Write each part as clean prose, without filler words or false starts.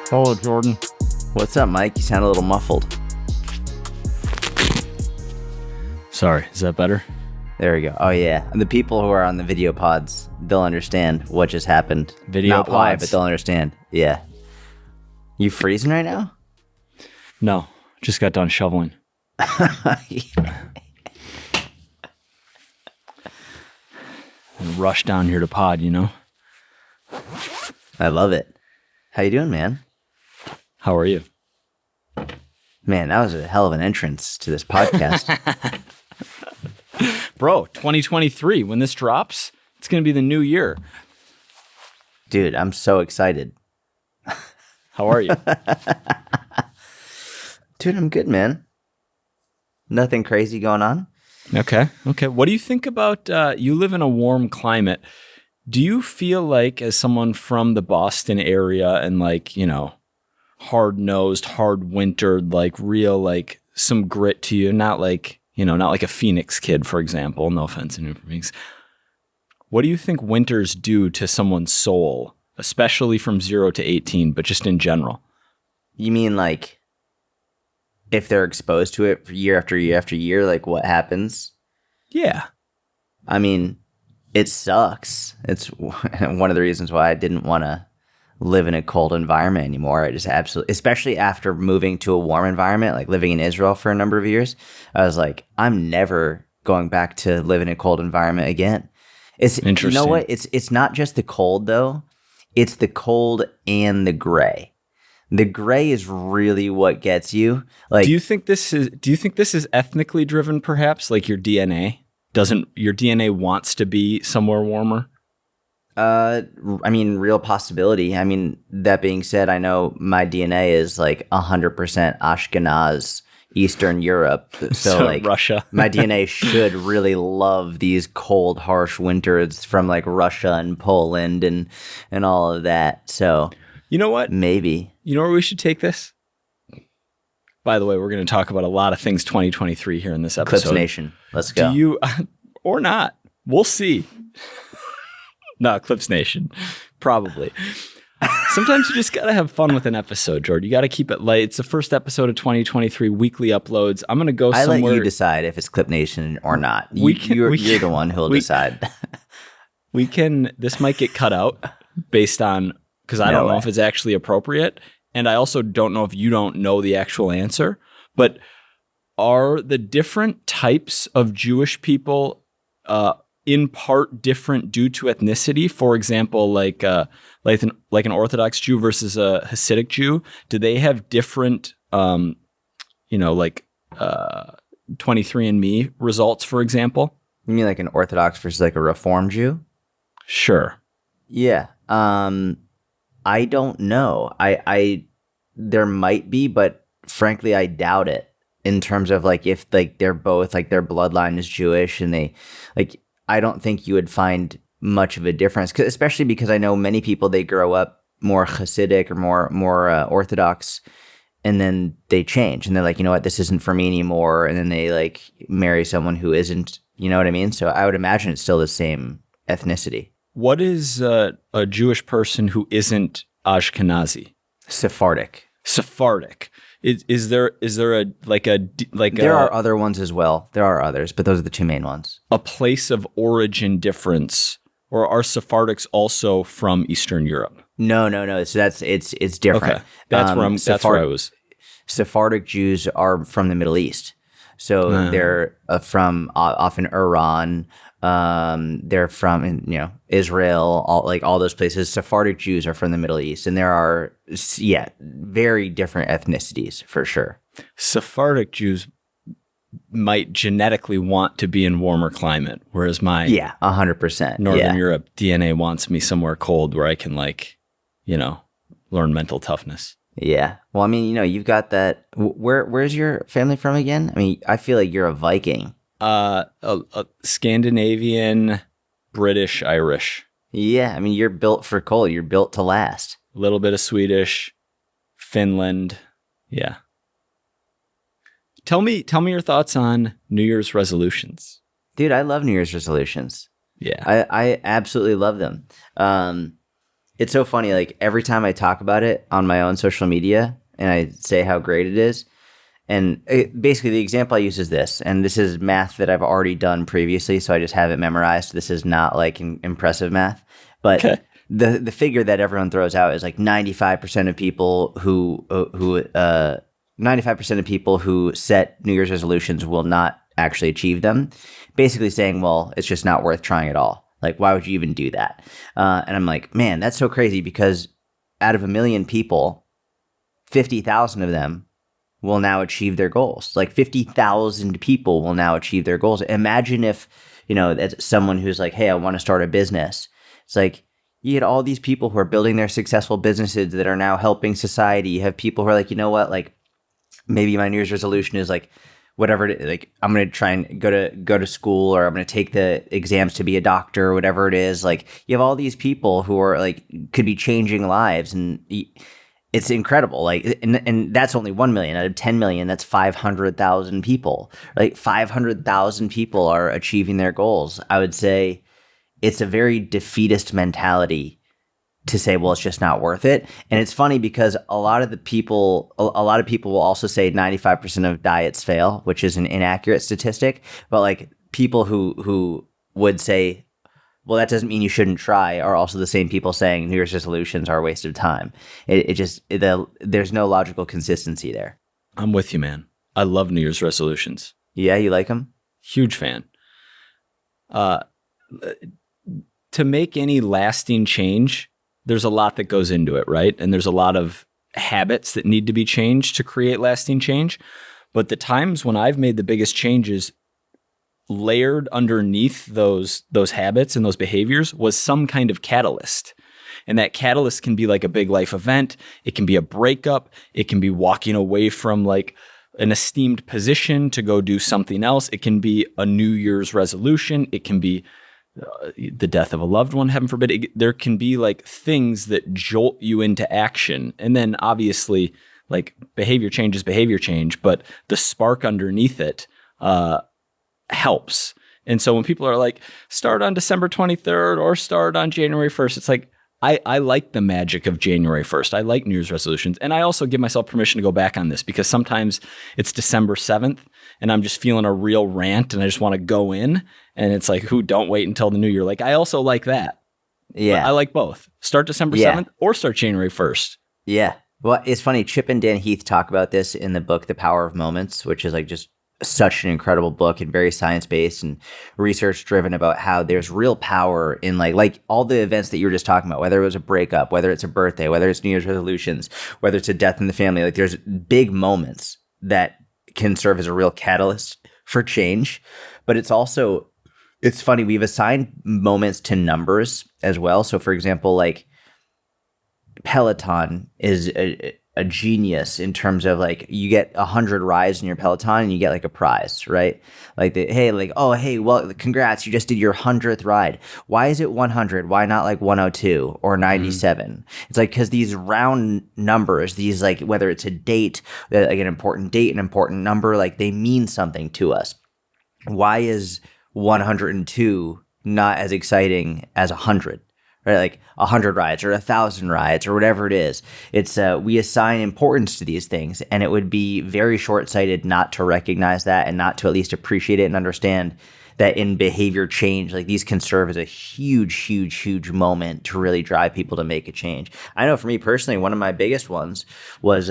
Hello, Jordan. What's up, Mike? You sound a little muffled. Sorry, is that better? There we go. Oh, yeah. And the people who are on the video pods, they'll understand what just happened. Video Not pods? why, but they'll understand. Yeah. You freezing right now? No, just got done shoveling. And rushed down here to pod, you know? I love it. How you doing, man? How are you? Man, that was a hell of an entrance to this podcast. Bro, 2023, when this drops, it's going to be the new year. Dude, I'm so excited. How are you? Dude, I'm good, man. Nothing crazy going on. Okay. What do you think about, you live in a warm climate. Do you feel like, as someone from the Boston area and like, you know, hard-nosed, hard-wintered, like real, like some grit to you, not like, you know, not like a Phoenix kid, for example, no offense to New Phoenix. What do you think winters do to someone's soul, especially from 0 to 18, but just in general? You mean like if they're exposed to it for year after year after year, like what happens? Yeah. I mean, it sucks. It's one of the reasons why I didn't want to live in a cold environment anymore. I just absolutely, especially after moving to a warm environment, like living in Israel for a number of years, I was like, I'm never going back to live in a cold environment again. It's interesting. You know what? It's not just the cold though. It's the cold and the gray. The gray is really what gets you. Like, do you think this is ethnically driven, perhaps? Like your DNA wants to be somewhere warmer? I mean, real possibility. I mean, that being said, I know my DNA is like 100% Ashkenaz, Eastern Europe. So like Russia. My DNA should really love these cold, harsh winters from like Russia and Poland and all of that. So you know what? Maybe. You know where we should take this? By the way, we're going to talk about a lot of things 2023 here in this episode. Clips Nation. Let's go. Do you, or not? We'll see. No, Clips Nation. Probably. Sometimes you just got to have fun with an episode, Jordan. You got to keep it light. It's the first episode of 2023, weekly uploads. I'm going to go somewhere. I let you decide if it's Clip Nation or not. You're the one who'll decide. This might get cut out based on, because I don't know if it's actually appropriate. And I also don't know if you don't know the actual answer. But are the different types of Jewish people in part different due to ethnicity? For example, like an Orthodox Jew versus a Hasidic Jew, do they have different, 23andMe results, for example? You mean like an Orthodox versus like a Reform Jew? Sure. Yeah. I don't know. There might be, but frankly, I doubt it. In terms of like if like they're both like their bloodline is Jewish and they like. I don't think you would find much of a difference, especially because I know many people, they grow up more Hasidic or more Orthodox, and then they change and they're like, you know what, this isn't for me anymore, and then they like marry someone who isn't, you know what I mean? So I would imagine it's still the same ethnicity. What is a Jewish person who isn't Ashkenazi? Sephardic. Is there a There are other ones as well. There are others, but those are the two main ones. A place of origin difference, or are Sephardics also from Eastern Europe? No. So it's different. Okay. That's where I was. Sephardic Jews are from the Middle East, so they're from often Iran. They're from Israel, all those places. Sephardic Jews are from the Middle East, and there are very different ethnicities for sure. Sephardic Jews might genetically want to be in warmer climate, whereas my 100% Northern Europe DNA wants me somewhere cold where I can learn mental toughness. Yeah. Well, I mean, you've got that. Where's your family from again? I mean, I feel like you're a Viking. A Scandinavian, British, Irish. Yeah, I mean, you're built for cold. You're built to last. A little bit of Swedish, Finland. Yeah. Tell me your thoughts on New Year's resolutions. Dude, I love New Year's resolutions. Yeah. I absolutely love them. It's so funny. Like every time I talk about it on my own social media and I say how great it is, and basically the example I use is this, and this is math that I've already done previously, so I just have it memorized. This is not like impressive math, but Okay. the figure that everyone throws out is like 95% of people who 95% of people who set New Year's resolutions will not actually achieve them. Basically saying, well, it's just not worth trying at all. Like, why would you even do that? And I'm like, man, that's so crazy because out of 1 million people, 50,000 of them will now achieve their goals. Like 50,000 people will now achieve their goals. Imagine if, that's someone who's like, hey, I want to start a business. It's like, you get all these people who are building their successful businesses that are now helping society. You have people who are like, you know what, like maybe my New Year's resolution is like, whatever it is, like I'm going to try and go to school, or I'm going to take the exams to be a doctor, or whatever it is. Like you have all these people who are like, could be changing lives, and it's incredible. Like, and that's only 1 million out of 10 million. That's 500,000 people. Like 500,000 people are achieving their goals. I would say it's a very defeatist mentality to say, well, it's just not worth it. And it's funny because a lot of people will also say 95% of diets fail, which is an inaccurate statistic. But like people who would say, well, that doesn't mean you shouldn't try, are also the same people saying New Year's resolutions are a waste of time. There's no logical consistency there. I'm with you, man. I love New Year's resolutions. Yeah, you like them? Huge fan. To make any lasting change, there's a lot that goes into it, right? And there's a lot of habits that need to be changed to create lasting change. But the times when I've made the biggest changes, layered underneath those habits and those behaviors was some kind of catalyst. And that catalyst can be like a big life event. It can be a breakup. It can be walking away from like an esteemed position to go do something else. It can be a New Year's resolution. It can be the death of a loved one, heaven forbid. There can be like things that jolt you into action. And then obviously like behavior change is behavior change, but the spark underneath it helps. And so when people are like, start on December 23rd or start on January 1st, it's like, I like the magic of January 1st. I like New Year's resolutions. And I also give myself permission to go back on this because sometimes it's December 7th and I'm just feeling a real rant and I just want to go in. And it's like, don't wait until the new year. Like, I also like that. Yeah. But I like both. Start December 7th or start January 1st. Yeah. Well, it's funny. Chip and Dan Heath talk about this in the book, The Power of Moments, which is like just such an incredible book and very science-based and research-driven about how there's real power in like all the events that you were just talking about, whether it was a breakup, whether it's a birthday, whether it's New Year's resolutions, whether it's a death in the family. Like there's big moments that can serve as a real catalyst for change. But it's funny, we've assigned moments to numbers as well. So for example, like Peloton is a genius in terms of like you get 100 rides in your Peloton and you get like a prize, right? Like well, congrats, you just did your 100th ride. Why is it 100? Why not like 102 or 97? It's like because these round numbers, these like whether it's a date, like an important date, an important number, like they mean something to us. Why is 102 not as exciting as 100? Right, like 100 rides or 1,000 rides or whatever it is. It's we assign importance to these things, and it would be very short-sighted not to recognize that and not to at least appreciate it and understand that in behavior change, like these can serve as a huge, huge, huge moment to really drive people to make a change. I know for me personally, one of my biggest ones was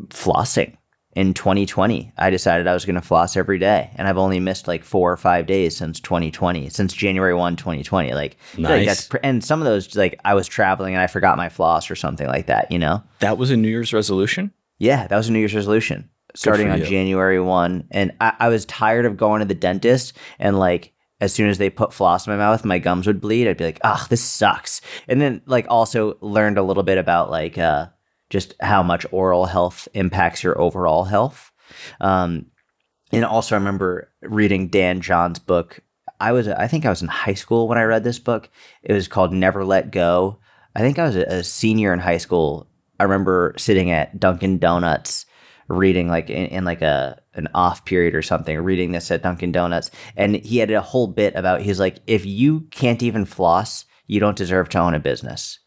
flossing. In 2020, I decided I was going to floss every day, and I've only missed like 4 or 5 days since 2020, since January 1, 2020. Like, nice. And some of those, like I was traveling and I forgot my floss or something like that, you know? That was a New Year's resolution? Yeah, that was a New Year's resolution starting on January 1. And I was tired of going to the dentist, and like, as soon as they put floss in my mouth, my gums would bleed. I'd be like, oh, this sucks. And then like also learned a little bit about like, just how much oral health impacts your overall health. And also I remember reading Dan John's book. I think I was in high school when I read this book. It was called Never Let Go. I think I was a senior in high school. I remember sitting at Dunkin' Donuts reading like in like an off period or something, reading this at Dunkin' Donuts. And he had a whole bit about, he's like, if you can't even floss, you don't deserve to own a business.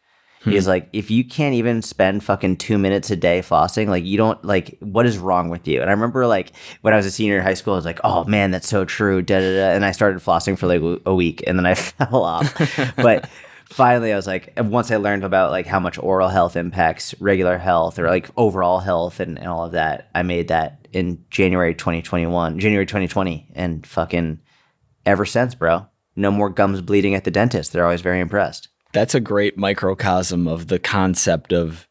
He's like, if you can't even spend fucking 2 minutes a day flossing, like you don't, like, what is wrong with you? And I remember like when I was a senior in high school, I was like, oh man, that's so true. Da, da, da. And I started flossing for like a week and then I fell off. But finally I was like, once I learned about like how much oral health impacts regular health or like overall health and all of that, I made that in January 2020. And fucking ever since, bro, no more gums bleeding at the dentist. They're always very impressed. That's a great microcosm of the concept of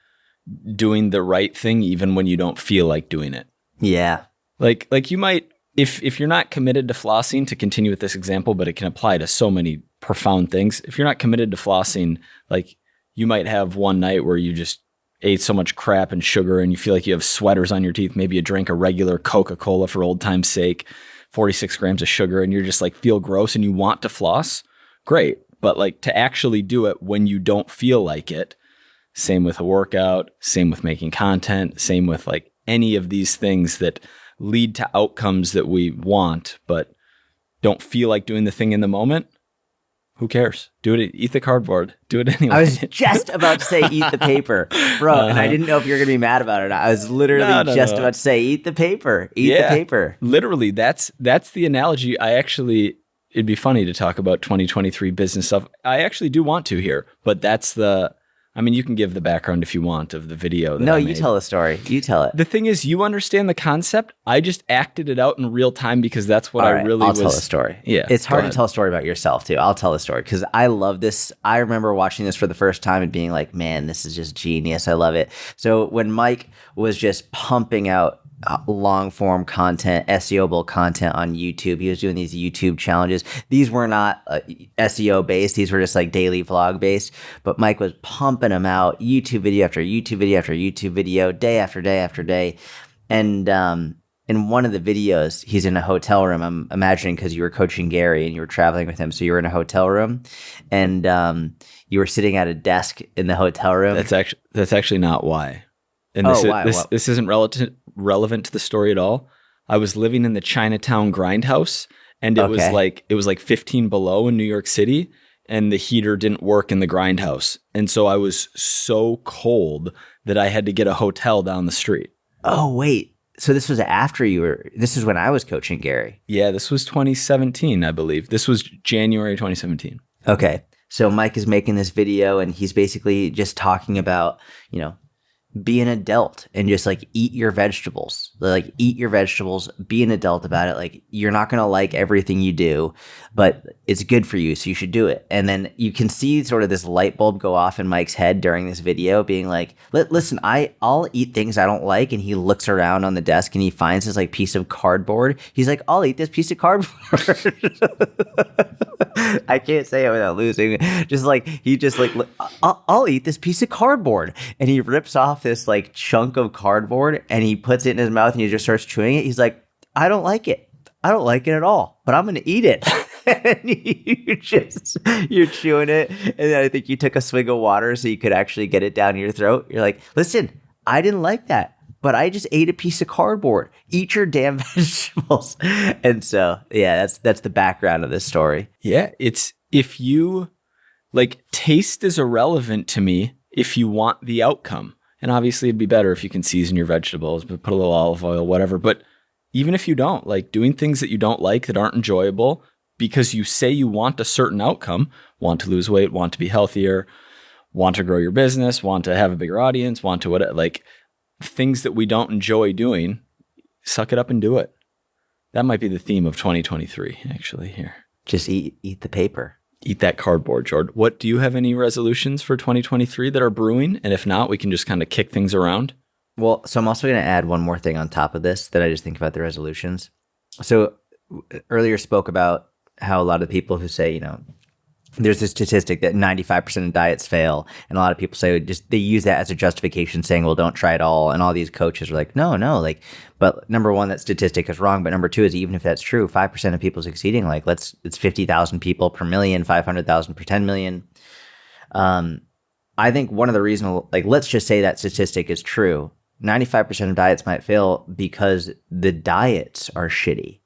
doing the right thing even when you don't feel like doing it. Yeah. Like you might, if you're not committed to flossing, to continue with this example, but it can apply to so many profound things. If you're not committed to flossing, like you might have one night where you just ate so much crap and sugar and you feel like you have sweaters on your teeth. Maybe you drank a regular Coca-Cola for old time's sake, 46 grams of sugar, and you're just like feel gross and you want to floss. Great. But like to actually do it when you don't feel like it, same with a workout, same with making content, same with like any of these things that lead to outcomes that we want, but don't feel like doing the thing in the moment. Who cares? Do it. Eat the cardboard. Do it anyway. I was just about to say eat the paper, bro, and I didn't know if you were going to be mad about it. I was literally about to say eat the paper. Eat the paper. Literally, that's the analogy. It'd be funny to talk about 2023 business stuff. I actually do want to here, but you can give the background if you want of the video. No, you tell the story. You tell it. The thing is, you understand the concept. I just acted it out in real time because that's what I'll tell the story. Yeah. It's hard to tell a story about yourself too. I'll tell the story because I love this. I remember watching this for the first time and being like, man, this is just genius. I love it. So when Mike was just pumping out long form content, SEO-able content on YouTube. He was doing these YouTube challenges. These were not SEO based. These were just like daily vlog based. But Mike was pumping them out, YouTube video after YouTube video after YouTube video, day after day after day. And in one of the videos, he's in a hotel room. I'm imagining because you were coaching Gary and you were traveling with him. So you were in a hotel room and you were sitting at a desk in the hotel room. That's actually not why. And this isn't relevant to the story at all. I was living in the Chinatown grindhouse and it was like 15 below in New York City and the heater didn't work in the grindhouse. And so I was so cold that I had to get a hotel down the street. Oh, wait. So this was this is when I was coaching Gary. Yeah, this was 2017, I believe. This was January 2017. Okay. So Mike is making this video and he's basically just talking about, be an adult and just like eat your vegetables. Like eat your vegetables, be an adult about it. Like you're not going to like everything you do, but it's good for you. So you should do it. And then you can see sort of this light bulb go off in Mike's head during this video being like, listen, I'll eat things I don't like. And he looks around on the desk and he finds this like piece of cardboard. He's like, I'll eat this piece of cardboard. I can't say it without losing. I'll eat this piece of cardboard. And he rips off this like chunk of cardboard and he puts it in his mouth and he just starts chewing it. He's like, I don't like it. I don't like it at all, but I'm going to eat it. And you're chewing it. And then I think you took a swig of water so you could actually get it down your throat. You're like, listen, I didn't like that, but I just ate a piece of cardboard. Eat your damn vegetables. And so, yeah, that's the background of this story. Yeah. It's if you like taste is irrelevant to me if you want the outcome. And obviously it'd be better if you can season your vegetables, but put a little olive oil, whatever. But even if you don't, like doing things that you don't like, that aren't enjoyable, because you say you want a certain outcome, want to lose weight, want to be healthier, want to grow your business, want to have a bigger audience, want to what, like things that we don't enjoy doing, suck it up and do it. That might be the theme of 2023, actually, here. Just eat the paper. Eat that cardboard, Jordan. What, do you have any resolutions for 2023 that are brewing? And if not, we can just kind of kick things around. Well, so I'm also going to add one more thing on top of this that I just think about the resolutions. So earlier spoke about how a lot of people who say, there's this statistic that 95% of diets fail. And a lot of people say they use that as a justification saying, well, don't try it all. And all these coaches are like, no, like, but number one, that statistic is wrong. But number two is even if that's true, 5% of people succeeding, like it's 50,000 people per million, 500,000 per 10 million. I think one of the reasons, like, let's just say that statistic is true. 95% of diets might fail because the diets are shitty.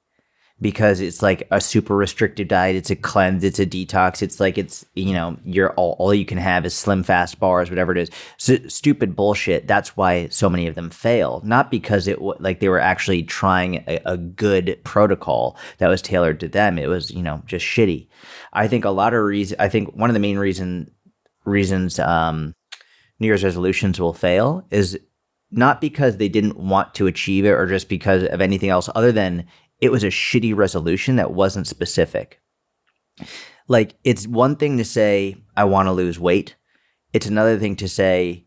Because it's like a super restrictive diet, it's a cleanse, it's a detox, it's like you're all you can have is slim fast bars, whatever it is. So, stupid bullshit. That's why so many of them fail, not because they were actually trying a good protocol that was tailored to them. It was just shitty. I think one of the main reasons New Year's resolutions will fail is not because they didn't want to achieve it or just because of anything else other than it was a shitty resolution that wasn't specific. Like, it's one thing to say, I want to lose weight. It's another thing to say,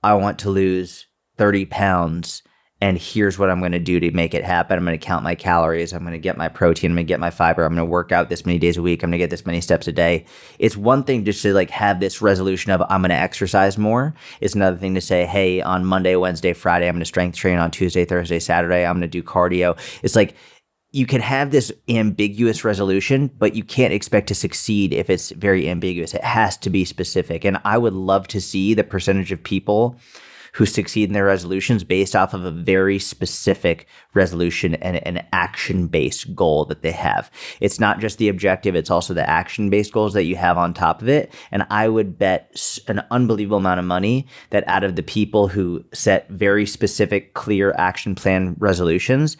I want to lose 30 pounds, and here's what I'm going to do to make it happen. I'm going to count my calories. I'm going to get my protein. I'm going to get my fiber. I'm going to work out this many days a week. I'm going to get this many steps a day. It's one thing just to have this resolution of I'm going to exercise more. It's another thing to say, hey, on Monday, Wednesday, Friday, I'm going to strength train. On Tuesday, Thursday, Saturday, I'm going to do cardio. It's like, you can have this ambiguous resolution, but you can't expect to succeed if it's very ambiguous. It has to be specific. And I would love to see the percentage of people who succeed in their resolutions based off of a very specific resolution and an action-based goal that they have. It's not just the objective, it's also the action-based goals that you have on top of it. And I would bet an unbelievable amount of money that out of the people who set very specific, clear action plan resolutions,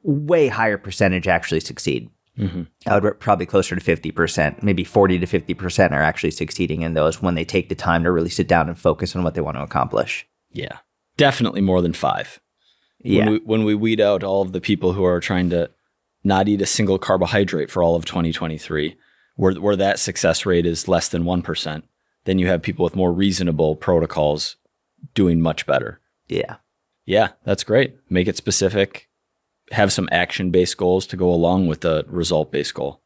way higher percentage actually succeed. Mm-hmm. I would probably closer to 50%, maybe 40 to 50% are actually succeeding in those when they take the time to really sit down and focus on what they want to accomplish. Yeah, definitely more than 5. Yeah. When we weed out all of the people who are trying to not eat a single carbohydrate for all of 2023, where that success rate is less than 1%, then you have people with more reasonable protocols doing much better. Yeah. Yeah, that's great. Make it specific. Have some action-based goals to go along with the result-based goal.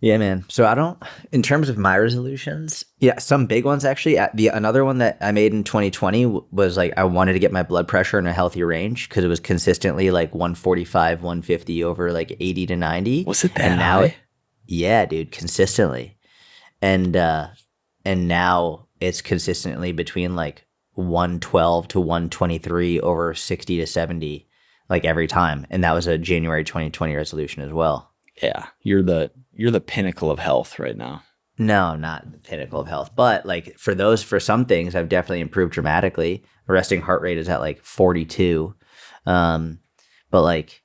Yeah, man. So in terms of my resolutions, some big ones actually. Another one that I made in 2020 was I wanted to get my blood pressure in a healthy range because it was consistently 145, 150 over 80 to 90. Was it that high? Yeah, dude, consistently. And now it's consistently between 112 to 123 over 60 to 70. Every time. And that was a January 2020 resolution as well. Yeah. You're the pinnacle of health right now. No, not the pinnacle of health. But for some things, I've definitely improved dramatically. Resting heart rate is at 42. But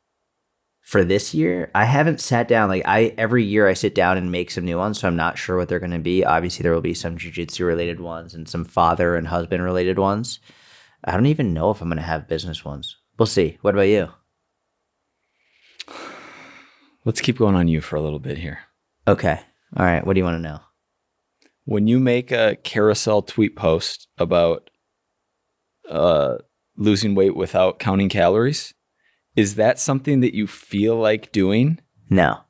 for this year, I haven't sat down. Every year I sit down and make some new ones. So I'm not sure what they're going to be. Obviously there will be some jiu-jitsu related ones and some father and husband related ones. I don't even know if I'm going to have business ones. We'll see. What about you? Let's keep going on you for a little bit here. Okay. All right. What do you want to know? When you make a carousel tweet post about losing weight without counting calories, is that something that you feel like doing? No.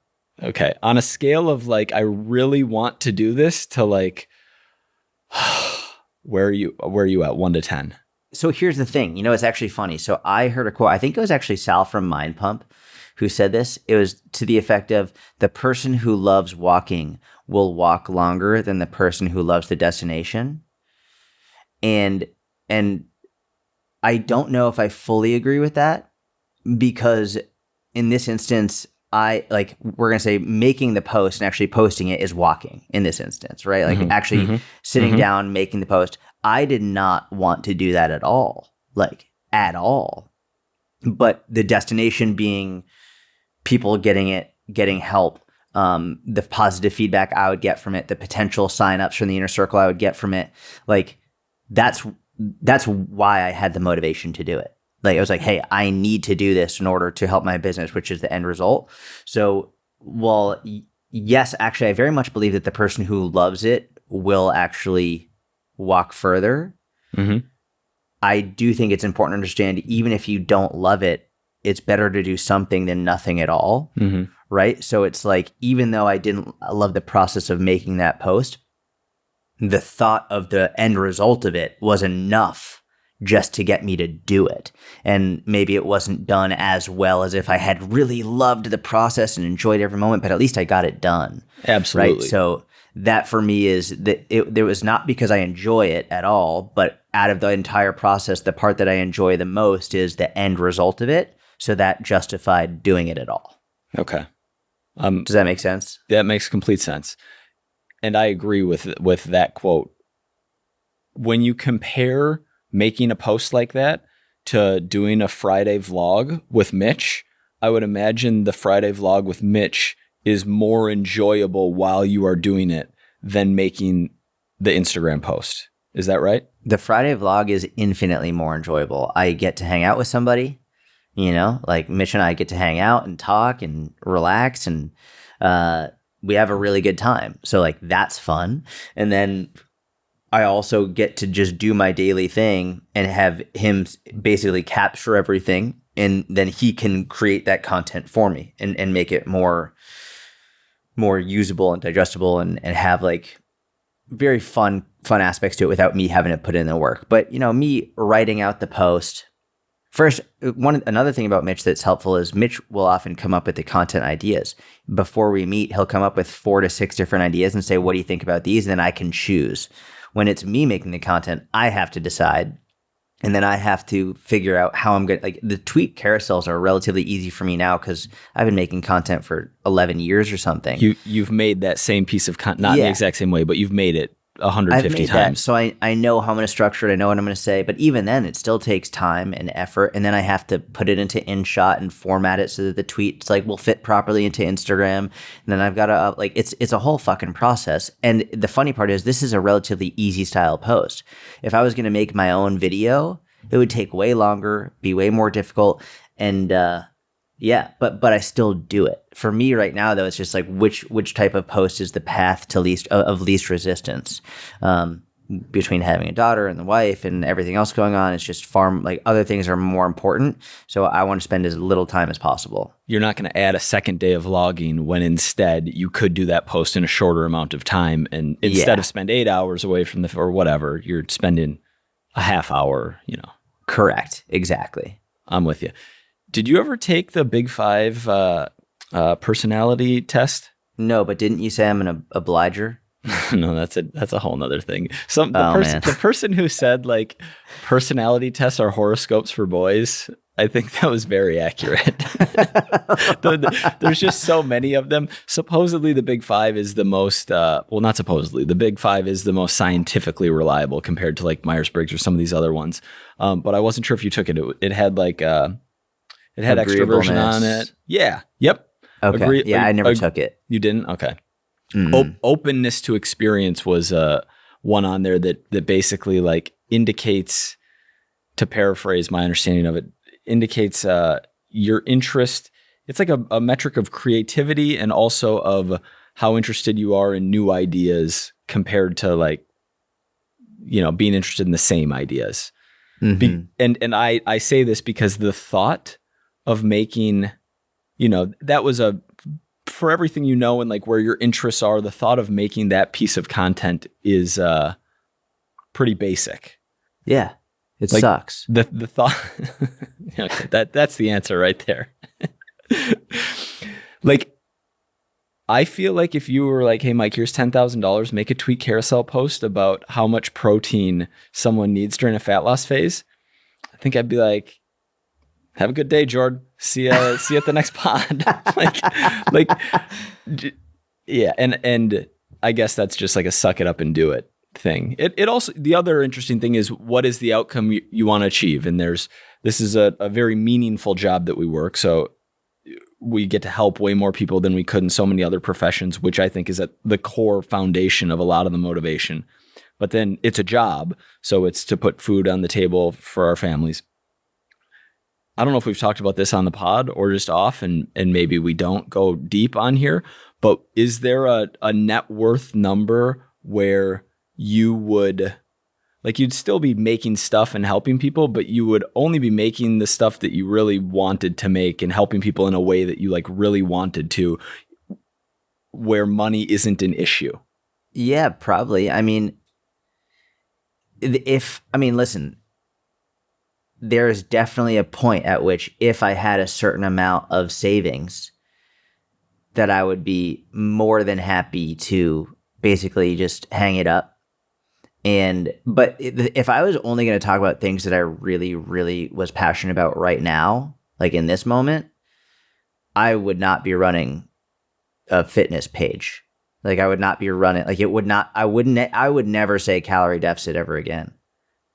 Okay. On a scale of I really want to do this to where are you at 1 to 10? So here's the thing. It's actually funny. So I heard a quote. I think it was actually Sal from Mind Pump who said this. It was to the effect of the person who loves walking will walk longer than the person who loves the destination. And I don't know if I fully agree with that because in this instance, we're going to say making the post and actually posting it is walking in this instance, right? Actually sitting down, making the post. I did not want to do that at all, at all. But the destination being people getting help, the positive feedback I would get from it, the potential signups from the inner circle I would get from it, that's why I had the motivation to do it. I was hey, I need to do this in order to help my business, which is the end result. So, yes, actually, I very much believe that the person who loves it will actually walk further. Mm-hmm. I do think it's important to understand, even if you don't love it, it's better to do something than nothing at all, right? So it's even though I didn't love the process of making that post, the thought of the end result of it was enough just to get me to do it. And maybe it wasn't done as well as if I had really loved the process and enjoyed every moment, but at least I got it done. Absolutely. Right? So that for me is that it was not because I enjoy it at all, but out of the entire process, the part that I enjoy the most is the end result of it. So that justified doing it at all. Okay. Does that make sense? That makes complete sense. And I agree with that quote. When you compare making a post like that to doing a Friday vlog with Mitch, I would imagine the Friday vlog with Mitch is more enjoyable while you are doing it than making the Instagram post. Is that right? The Friday vlog is infinitely more enjoyable. I get to hang out with somebody, like Mitch and I get to hang out and talk and relax, and we have a really good time. So like that's fun. And then I also get to just do my daily thing and have him basically capture everything, and then he can create that content for me and make it more usable and digestible and have like very fun aspects to it without me having to put in the work. But me writing out the post first, another thing about Mitch that's helpful is Mitch will often come up with the content ideas. Before we meet, he'll come up with 4 to 6 different ideas and say, what do you think about these? And then I can choose. When it's me making the content, I have to decide. And then I have to figure out how I'm going to, like, the tweet carousels are relatively easy for me now because I've been making content for 11 years or something. You've made that same piece of content, not in the exact same way, but you've made it 150 times. So I know how I'm going to structure it. I know what I'm going to say. But even then, it still takes time and effort. And then I have to put it into InShot and format it so that the tweets will fit properly into Instagram. And then I've got to it's a whole fucking process. And the funny part is this is a relatively easy style post. If I was going to make my own video, it would take way longer, be way more difficult. And but I still do it. For me right now, though, it's just like which type of post is the path to least resistance. Between having a daughter and the wife and everything else going on, it's just other things are more important. So I want to spend as little time as possible. You're not going to add a second day of vlogging when instead you could do that post in a shorter amount of time. And instead of spend 8 hours away from or whatever, you're spending a half hour, Correct. Exactly. I'm with you. Did you ever take the Big Five personality test? No, but didn't you say I'm an obliger? No, that's a whole nother thing. The person who said like personality tests are horoscopes for boys, I think that was very accurate. There's just so many of them. Supposedly the Big Five is the most, not supposedly, the Big Five is the most scientifically reliable compared to like Myers-Briggs or some of these other ones. But I wasn't sure if you took it. It had like, it had extroversion on it. Yeah. Yep. Okay. I never took it. You didn't? Okay. Openness to experience was one on there that basically like indicates, to paraphrase my understanding of it, indicates your interest. It's like a metric of creativity and also of how interested you are in new ideas compared to like, being interested in the same ideas. Mm-hmm. And I say this because the thought of making, that was for everything and like where your interests are, the thought of making that piece of content is pretty basic. Yeah. It sucks. The thought, okay, that's the answer right there. Like, I feel like if you were like, hey, Mike, here's $10,000, make a tweet carousel post about how much protein someone needs during a fat loss phase, I think I'd be like, have a good day, Jordan. See you at the next pod. Yeah. And I guess that's just like a suck it up and do it thing. It also, the other interesting thing is what is the outcome you want to achieve? And this is a very meaningful job that we work. So we get to help way more people than we could in so many other professions, which I think is at the core foundation of a lot of the motivation. But then it's a job. So it's to put food on the table for our families. I don't know if we've talked about this on the pod or just off, and maybe we don't go deep on here, but is there a net worth number where you would, like, you'd still be making stuff and helping people, but you would only be making the stuff that you really wanted to make and helping people in a way that you like really wanted to, where money isn't an issue? Yeah, probably. I mean, listen, there is definitely a point at which if I had a certain amount of savings that I would be more than happy to basically just hang it up But if I was only going to talk about things that I really, really was passionate about right now, like in this moment, I would not be running a fitness page. Like I would not be running, like it would not, I would never say calorie deficit ever again.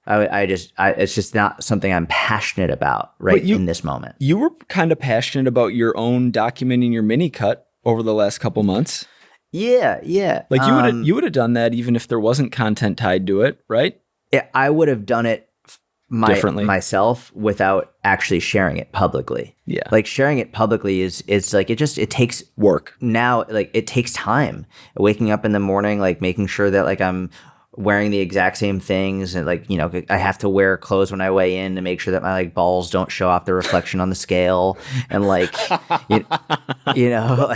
It's just not something I'm passionate about in this moment. You were kind of passionate about your own documenting your mini cut over the last couple months. Yeah. Like you would have done that even if there wasn't content tied to it, right? Yeah, I would have done it differently myself without actually sharing it publicly. Yeah. Like sharing it publicly is like it takes work. Now, like it takes time. Waking up in the morning, like making sure that like I'm wearing the exact same things, and like, you know, I have to wear clothes when I weigh in to make sure that my like balls don't show off the reflection on the scale, and like you know,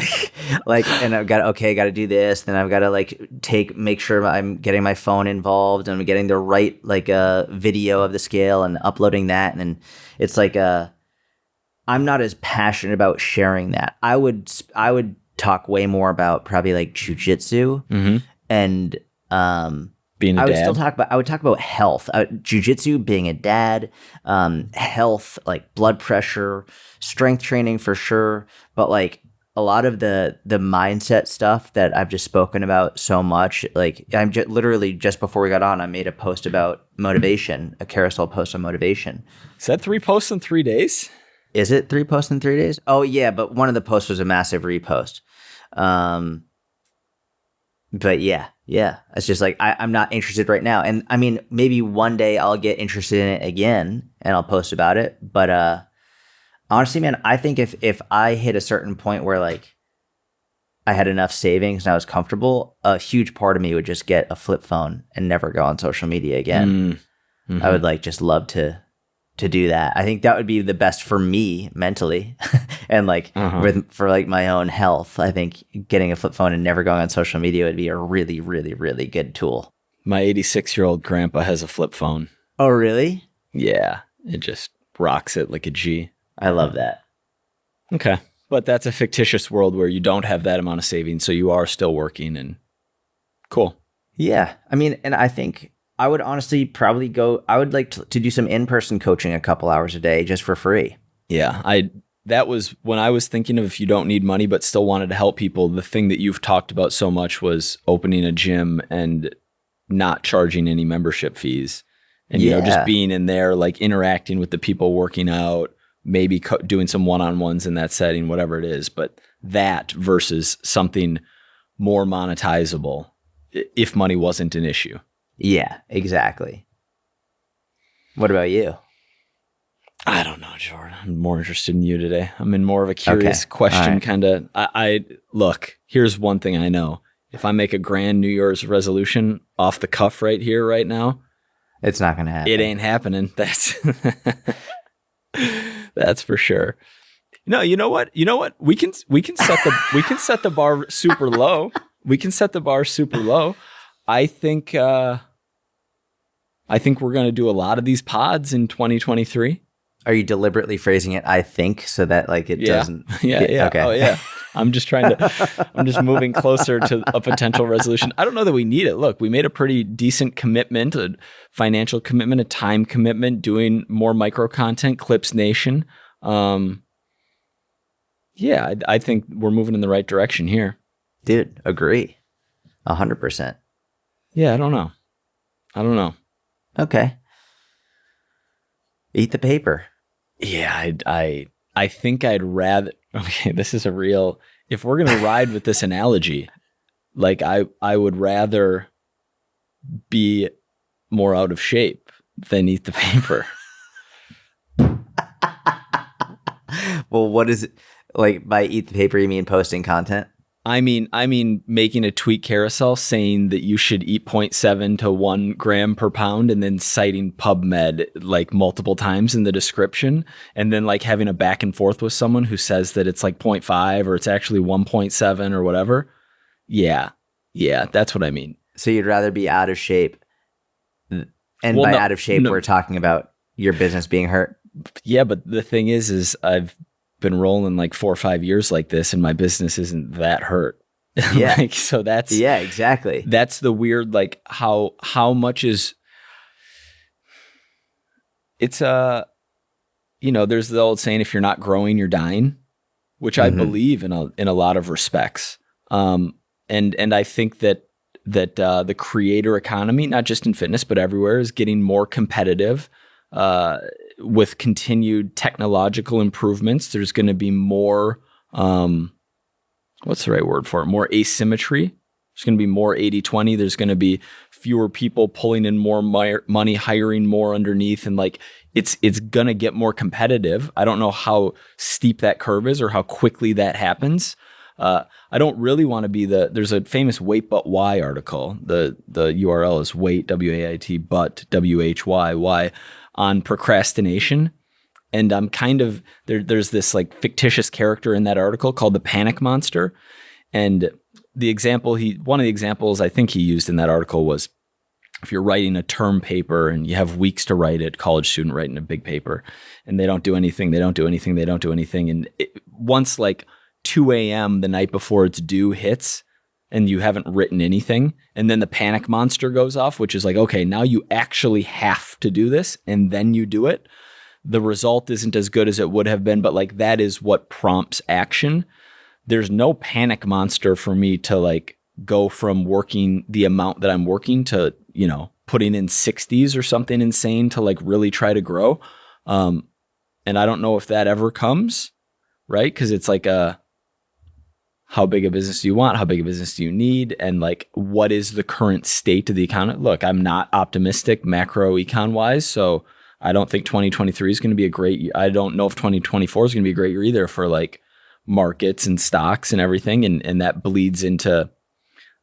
like and I've got to do this, then I've got to like make sure I'm getting my phone involved and I'm getting the right like video of the scale and uploading that, and then it's like I'm not as passionate about sharing that. I would talk way more about probably like jiu-jitsu and being a I would dad. still talk about. I would talk about health, jiu-jitsu, being a dad, health, like blood pressure, strength training for sure. But like a lot of the mindset stuff that I've just spoken about so much. Like I'm literally just before we got on, I made a post about motivation, a carousel post on motivation. Is that 3 posts in 3 days? Is it 3 posts in 3 days? Oh yeah, but one of the posts was a massive repost. But yeah, it's just like I'm not interested right now. And I mean, maybe one day I'll get interested in it again and I'll post about it. But honestly, man, I think if I hit a certain point where like I had enough savings and I was comfortable, a huge part of me would just get a flip phone and never go on social media again. I would like just love to do that. I think that would be the best for me mentally and like for like my own health. I think getting a flip phone and never going on social media would be a really, really, really good tool. My 86-year-old grandpa has a flip phone. Oh, really? Yeah. It just rocks it like a G. I love that. Okay. But that's a fictitious world where you don't have that amount of savings, so you are still working, and cool. Yeah. I mean, and I think I would honestly probably I would like to do some in-person coaching a couple hours a day just for free. Yeah. That was when I was thinking of if you don't need money but still wanted to help people, the thing that you've talked about so much was opening a gym and not charging any membership fees. And, you know, just being in there, like interacting with the people working out, maybe doing some one-on-ones in that setting, whatever it is. But that versus something more monetizable if money wasn't an issue. Yeah, exactly. What about you? I don't know, Jordan. I'm more interested in you today. I'm in more of a curious question kind of. I look, here's one thing I know. If I make a grand New Year's resolution off the cuff right here, right now, it's not going to happen. It ain't happening. That's for sure. No, you know what? We can set the bar super low. We can set the bar super low. I think we're going to do a lot of these pods in 2023. Are you deliberately phrasing it, I think, so that like it doesn't? Yeah. Okay. Oh, yeah. I'm just moving closer to a potential resolution. I don't know that we need it. Look, we made a pretty decent commitment, a financial commitment, a time commitment, doing more micro content, Clips Nation. I think we're moving in the right direction here. Dude, agree. 100%. Yeah, I don't know. Okay. Eat the paper. Yeah, I think I'd rather. Okay, this is a real. If we're gonna ride with this analogy, like I would rather be more out of shape than eat the paper. Well, what is it like by eat the paper? You mean posting content? I mean making a tweet carousel saying that you should eat 0.7 to 1 gram per pound and then citing PubMed like multiple times in the description, and then like having a back and forth with someone who says that it's like 0.5 or it's actually 1.7 or whatever. Yeah, that's what I mean. So you'd rather be out of shape, and out of shape, we're talking about your business being hurt. Yeah, but the thing is I've been rolling like 4 or 5 years like this and my business isn't that hurt. Yeah. Like, so that's Yeah, exactly. that's the weird, like how much is it's there's the old saying, if you're not growing, you're dying, which I believe in a lot of respects. And I think that the creator economy, not just in fitness but everywhere, is getting more competitive. With continued technological improvements, there's going to be more, what's the right word for it? More asymmetry. There's going to be more 80-20. There's going to be fewer people pulling in more money, hiring more underneath. And like, it's going to get more competitive. I don't know how steep that curve is or how quickly that happens. I don't really want to be there's a famous Wait But Why article. The URL is wait, W-A-I-T, but W-H-Y, why, on procrastination. And I'm kind of, there's this like fictitious character in that article called the Panic Monster. And one of the examples I think he used in that article was, if you're writing a term paper and you have weeks to write it, college student writing a big paper, and they don't do anything. And once like 2 a.m. the night before it's due hits and you haven't written anything, and then the panic monster goes off, which is like, okay, now you actually have to do this, and then you do it. The result isn't as good as it would have been, but like that is what prompts action. There's no panic monster for me to like go from working the amount that I'm working to, putting in 60s or something insane to like really try to grow. And I don't know if that ever comes, right? Because it's like how big a business do you want? How big a business do you need? And like, what is the current state of the economy? Look, I'm not optimistic macro econ wise, so I don't think 2023 is going to be a great year. I don't know if 2024 is going to be a great year either for like markets and stocks and everything. And that bleeds into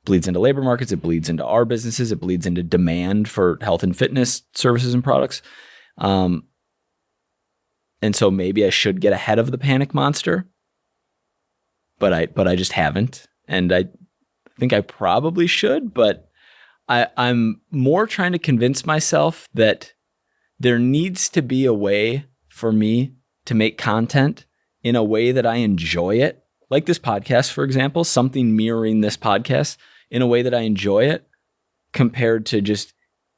labor markets. It bleeds into our businesses. It bleeds into demand for health and fitness services and products. And so maybe I should get ahead of the panic monster, but I just haven't. And I think I probably should, but I'm more trying to convince myself that there needs to be a way for me to make content in a way that I enjoy it. Like this podcast, for example, something mirroring this podcast in a way that I enjoy it, compared to just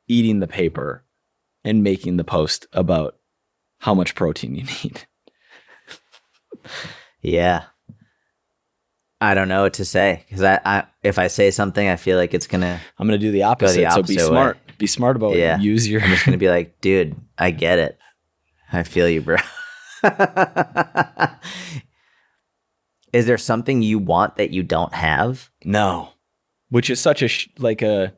eating the paper and making the post about how much protein you need. Yeah. I don't know what to say, because I if I say something, I feel like I'm gonna do the opposite. So be smart. Way. Be smart about it. Use your. I'm just gonna be like, dude, I get it. I feel you, bro. Is there something you want that you don't have? No, which is such a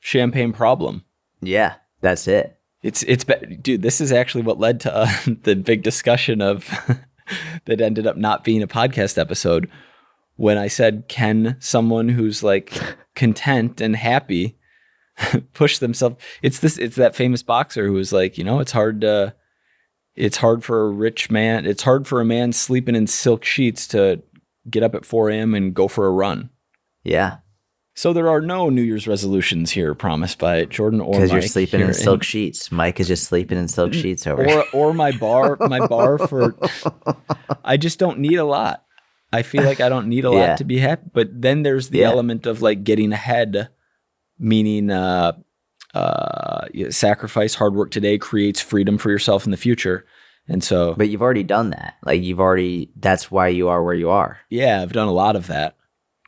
champagne problem. Yeah, that's it. It's dude. This is actually what led to the big discussion of that ended up not being a podcast episode. When I said, can someone who's like content and happy push themselves? It's that famous boxer who was like, it's hard for a rich man. It's hard for a man sleeping in silk sheets to get up at 4 a.m. and go for a run. Yeah. So there are no New Year's resolutions here promised by Jordan or Mike. Because you're sleeping in silk sheets. Mike is just sleeping in silk sheets over here. Or my bar for, I just don't need a lot. I feel like I don't need a lot to be happy. But then there's the element of like getting ahead, meaning sacrifice, hard work today creates freedom for yourself in the future. And so, but you've already done that. Like that's why you are where you are. Yeah, I've done a lot of that.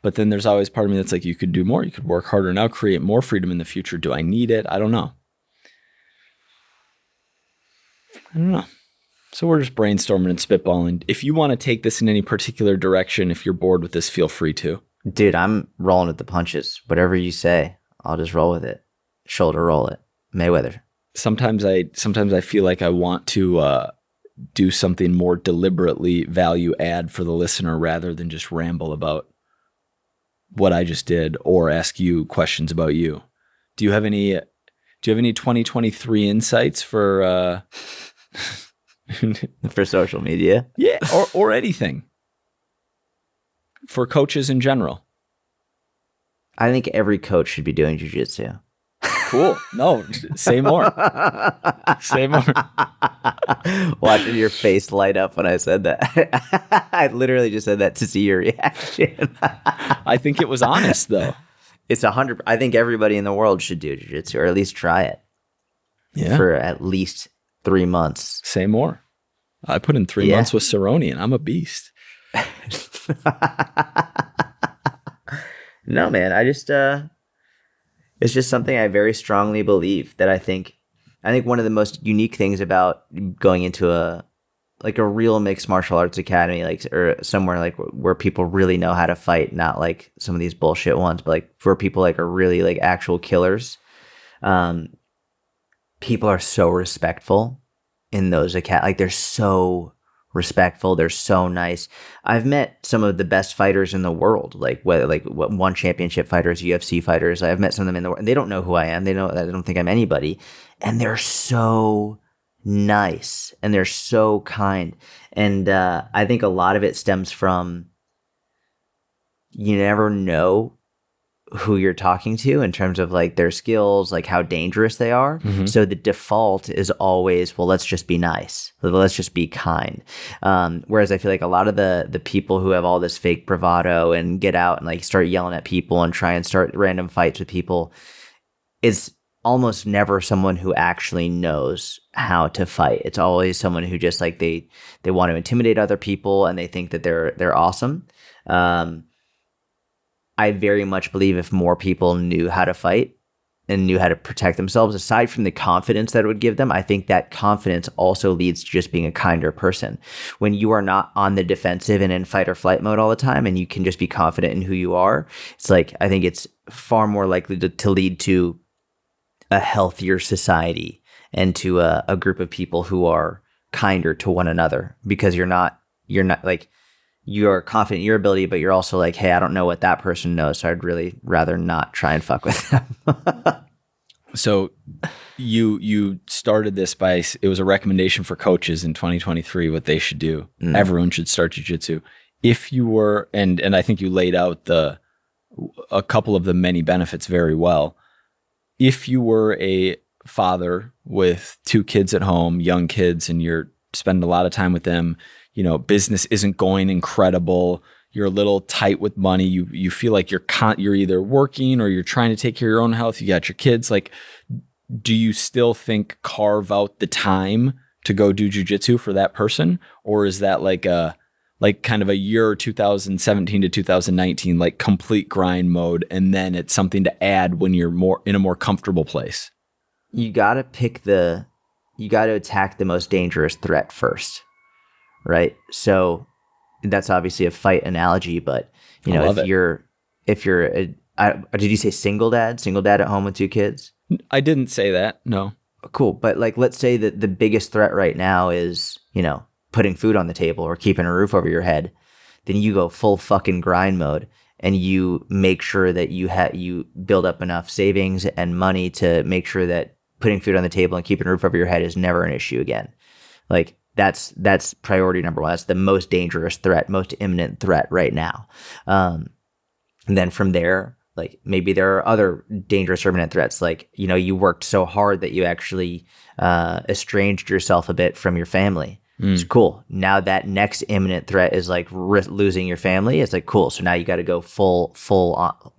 But then there's always part of me that's like, you could do more. You could work harder now, create more freedom in the future. Do I need it? I don't know. So we're just brainstorming and spitballing. If you want to take this in any particular direction, if you're bored with this, feel free to. Dude, I'm rolling with the punches. Whatever you say, I'll just roll with it. Shoulder roll it. Mayweather. Sometimes I feel like I want to do something more deliberately value add for the listener rather than just ramble about what I just did or ask you questions about you. Do you have any 2023 insights for for social media? Yeah, or anything. For coaches in general. I think every coach should be doing jiu-jitsu. Cool. No, say more. Say more. Watching your face light up when I said that. I literally just said that to see your reaction. I think it was honest, though. It's 100. I think everybody in the world should do jiu-jitsu, or at least try it. Yeah. For at least 3 months. Say more. I put in 3 months with Cerrone, and I'm a beast. No, man. I just it's just something I very strongly believe that I think one of the most unique things about going into a real mixed martial arts academy, like, or somewhere like where people really know how to fight, not like some of these bullshit ones, but like where people like are really like actual killers. People are so respectful in those like they're so respectful. They're so nice. I've met some of the best fighters in the world, like whether like one championship fighters, UFC fighters. I've met some of them in the world, and they don't know who I am. They don't think I'm anybody, and they're so nice and they're so kind. And I think a lot of it stems from you never know who you're talking to in terms of like their skills, like how dangerous they are. Mm-hmm. So the default is always, well, let's just be nice. Let's just be kind. Whereas I feel like a lot of the people who have all this fake bravado and get out and like start yelling at people and try and start random fights with people is almost never someone who actually knows how to fight. It's always someone who just like they want to intimidate other people and they think that they're awesome. I very much believe if more people knew how to fight and knew how to protect themselves, aside from the confidence that it would give them, I think that confidence also leads to just being a kinder person. When you are not on the defensive and in fight or flight mode all the time, and you can just be confident in who you are, it's like, I think it's far more likely to lead to a healthier society and to a group of people who are kinder to one another, because you're not like, you're confident in your ability, but you're also like, hey, I don't know what that person knows, so I'd really rather not try and fuck with them. So you started this by, it was a recommendation for coaches in 2023, what they should do. Everyone should start jiu-jitsu. If you were, and I think you laid out a couple of the many benefits very well. If you were a father with 2 kids at home, young kids, and you're spending a lot of time with them, you know, business isn't going incredible, you're a little tight with money, you feel like you're either working or you're trying to take care of your own health, you got your kids, like, do you still think carve out the time to go do jiu-jitsu for that person? Or is that like kind of a year 2017 to 2019, like complete grind mode, and then it's something to add when you're more in a more comfortable place? You got to attack the most dangerous threat first. Right. So that's obviously a fight analogy, but you know, if you're did you say single dad at home with 2 kids? I didn't say that. No. Cool. But like, let's say that the biggest threat right now is, you know, putting food on the table or keeping a roof over your head. Then you go full fucking grind mode and you make sure that you build up enough savings and money to make sure that putting food on the table and keeping a roof over your head is never an issue again. Like, that's priority number 1. That's the most dangerous threat, most imminent threat right now. And then from there, like maybe there are other dangerous or imminent threats. Like, you know, you worked so hard that you actually estranged yourself a bit from your family. It's cool. Now that next imminent threat is like losing your family. It's like, cool. So now you got to go full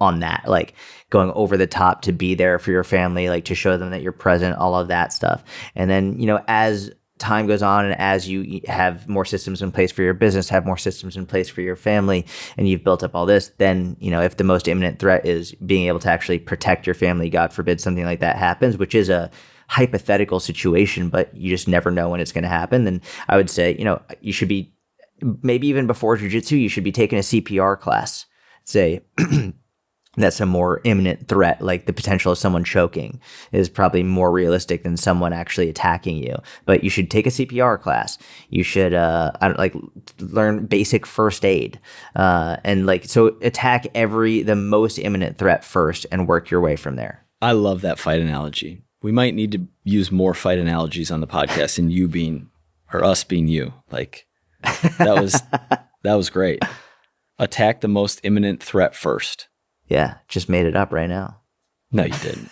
on that, like going over the top to be there for your family, like to show them that you're present, all of that stuff. And then, you know, as time goes on and as you have more systems in place for your business, have more systems in place for your family, and you've built up all this, then, you know, if the most imminent threat is being able to actually protect your family, God forbid something like that happens, which is a hypothetical situation, but you just never know when it's going to happen, then I would say, you know, you should be, maybe even before jiu-jitsu, you should be taking a CPR class. Say, that's a more imminent threat, like the potential of someone choking is probably more realistic than someone actually attacking you. But you should take a CPR class. You should learn basic first aid, and like, so attack the most imminent threat first and work your way from there. I love that fight analogy. We might need to use more fight analogies on the podcast, and us being you. Like, that was great. Attack the most imminent threat first. Yeah, just made it up right now. No, you didn't.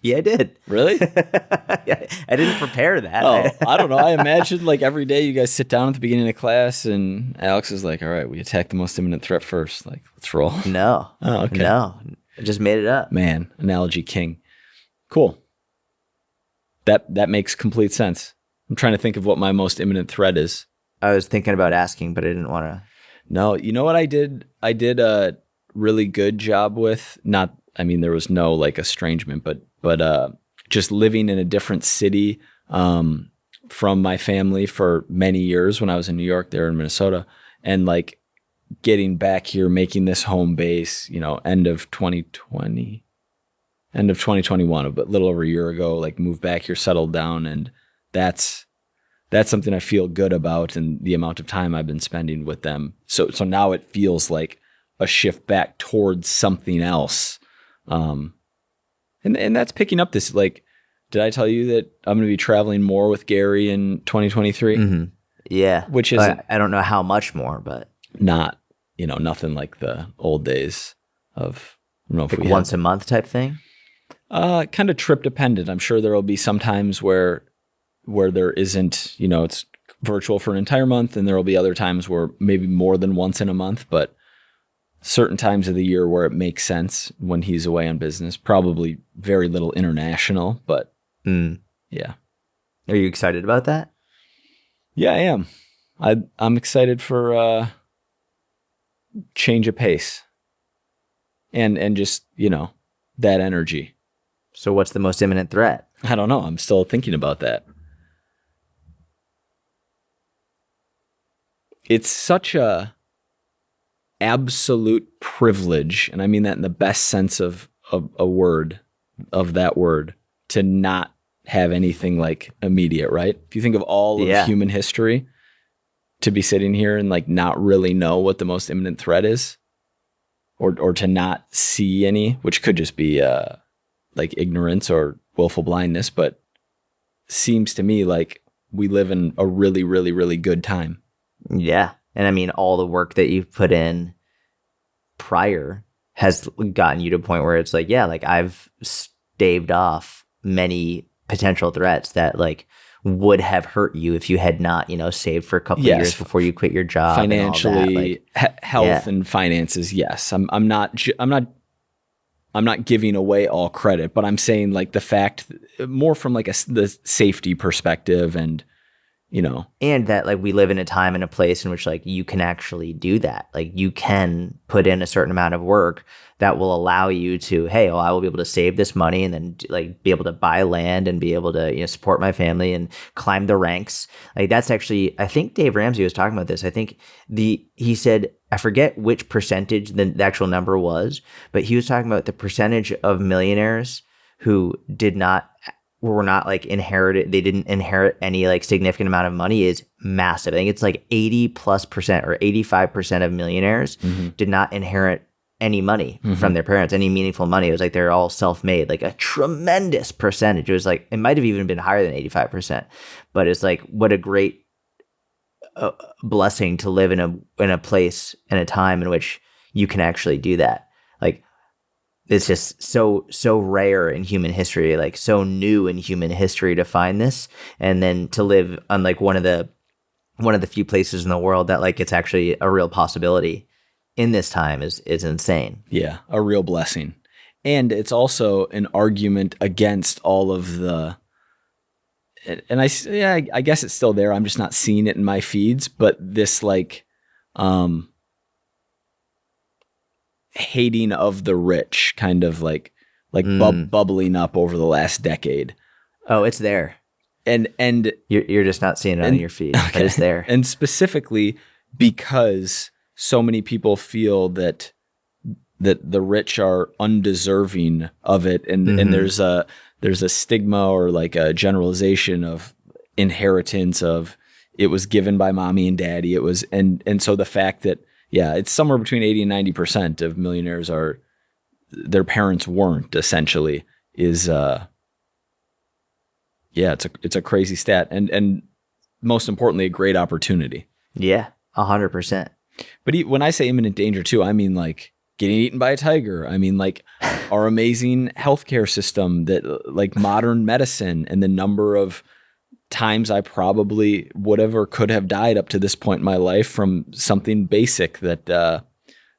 Yeah, I did. Really? Yeah, I didn't prepare that. Oh, I don't know. I imagine like every day you guys sit down at the beginning of class and Alex is like, all right, we attack the most imminent threat first. Like, let's roll. No. Oh, okay. No. I just made it up. Man, analogy king. Cool. That makes complete sense. I'm trying to think of what my most imminent threat is. I was thinking about asking, but I didn't want to. No, you know what I did? I did a really good job with there was no like estrangement, but just living in a different city from my family for many years when I was in New York, there in Minnesota, and like getting back here, making this home base, end of 2021, a little over a year ago, like moved back here, settled down, and that's something I feel good about, and the amount of time I've been spending with them. So now it feels like a shift back towards something else. And that's picking up this, like, did I tell you that I'm going to be traveling more with Gary in 2023? Mm-hmm. Yeah. Which is, I don't know how much more, but not, nothing like the old days of, I don't know if like we once a month type thing. Kind of trip dependent. I'm sure there will be some times where there isn't, it's virtual for an entire month, and there will be other times where maybe more than once in a month, but certain times of the year where it makes sense when he's away on business. Probably very little international, but yeah. Are you excited about that? Yeah, I am. I'm excited for change of pace and just, that energy. So what's the most imminent threat? I don't know. I'm still thinking about that. It's such a absolute privilege, and I mean that in the best sense of a word, of that word, to not have anything like immediate, right? If you think of all of human history, to be sitting here and like not really know what the most imminent threat is, or to not see any, which could just be like ignorance or willful blindness, but seems to me like we live in a really, really, really good time. Yeah. And I mean, all the work that you've put in prior has gotten you to a point where it's like, yeah, like I've staved off many potential threats that like would have hurt you if you had not, saved for a couple of years before you quit your job. Financially, health and finances. Yes. I'm not giving away all credit, but I'm saying like the fact more from like the safety perspective and, and that like we live in a time and a place in which like you can actually do that. Like you can put in a certain amount of work that will allow you to, hey, well, I will be able to save this money and then like be able to buy land and be able to, support my family and climb the ranks. Like that's actually, I think Dave Ramsey was talking about this. I think he said, I forget which percentage the actual number was, but he was talking about the percentage of millionaires who were not like inherited, they didn't inherit any like significant amount of money is massive. I think it's like 80+% or 85% of millionaires did not inherit any money from their parents, any meaningful money. It was like they're all self-made, like a tremendous percentage. It was like, it might have even been higher than 85%, but it's like, what a great blessing to live in a place and a time in which you can actually do that. Like, it's just so rare in human history, like so new in human history to find this, and then to live on like one of the few places in the world that like it's actually a real possibility in this time is insane. Yeah, a real blessing. And it's also an argument against all of the, and I guess it's still there. I'm just not seeing it in my feeds, but this like hating of the rich kind of like bubbling up over the last decade. Oh, it's there. And you're just not seeing it on your feed, but it's there. And specifically because so many people feel that the rich are undeserving of it, and there's a stigma or like a generalization of inheritance of it was given by mommy and daddy. It was and so the fact that it's somewhere between 80 and 90% of millionaires are their parents weren't essentially is it's a crazy stat and most importantly a great opportunity. Yeah, 100%. But when I say imminent danger too, I mean like getting eaten by a tiger. I mean like our amazing healthcare system, that like modern medicine, and the number of times I probably would have or could have died up to this point in my life from something basic that